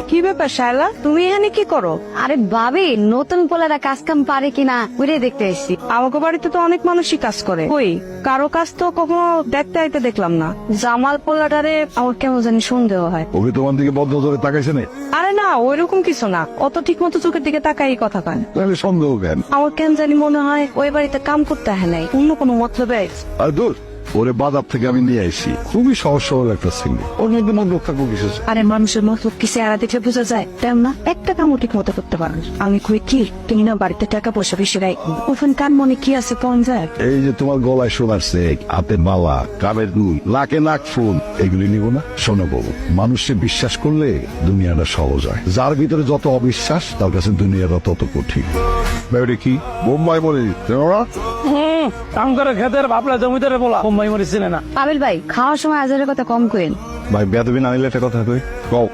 কি ব্যাপার শায়লা, তুমি এখানে কি করো? আরে ভাবি, নতুন পোলারা কাজ কাম পারে কিনা ওইটাই দেখতে এসেছি। আমাকে বাড়িতে তো অনেক মানুষই কাজ করে, কই কারো কাজ তো কখনো দেখতে আইতে দেখলাম না। জামাল পোলাটারে আমার কেমন জানি সন্দেহ হয়। ওকে তোমার দিকে বদ্ধ ধরে তাকাইছে না? আরে না, ওইরকম কিছু না, অত ঠিক মতো চোখের দিকে তাকাই কথা কয়। তাহলে সন্দেহ কেন? আমার কেন জানি মনে হয় ওই বাড়িতে কাম করতে হয় নাই, অন্য কোনো মতলবে আইছে। আর দূর, ওরে বাজার থেকে আমি নিয়ে আইছি, খুবই সহজ সরল একটা ছেলে, ওর মধ্যে মতলব থাকবো কিছু। আরে মানুষের মতলব কি চেহারা দেখে বোঝা যায়? তেমন না, একটা কামও ঠিক মতো করতে পারো। আমি কই কি তুমি না বাড়িতে টাকা পয়সা বেশি রাই, ওখানে কার মনে কি আছে কোন যায়? এই যে তোমার গলায় সোনার সেক, হাতে মালা, কানের দুল, নাকে নাক ফুল, এগুলি নিব না? শোনো বউ, মানুষকে বিশ্বাস করলে দুনিয়াটা সহজ হয়, যার ভিতরে যত অবিশ্বাস তার কাছে দুনিয়াটা তত কঠিন। ব্যাপারে কি বোম্বাই বলে কাম করে খেতের ভাবলা জমিদারে বলা বোম্বাই মরি চিনে না। পাবেল ভাই, খাওয়ার সময় আজারের কথা কম কইন। ভাই বেদবিন আনিলে একটা কথা কই কও।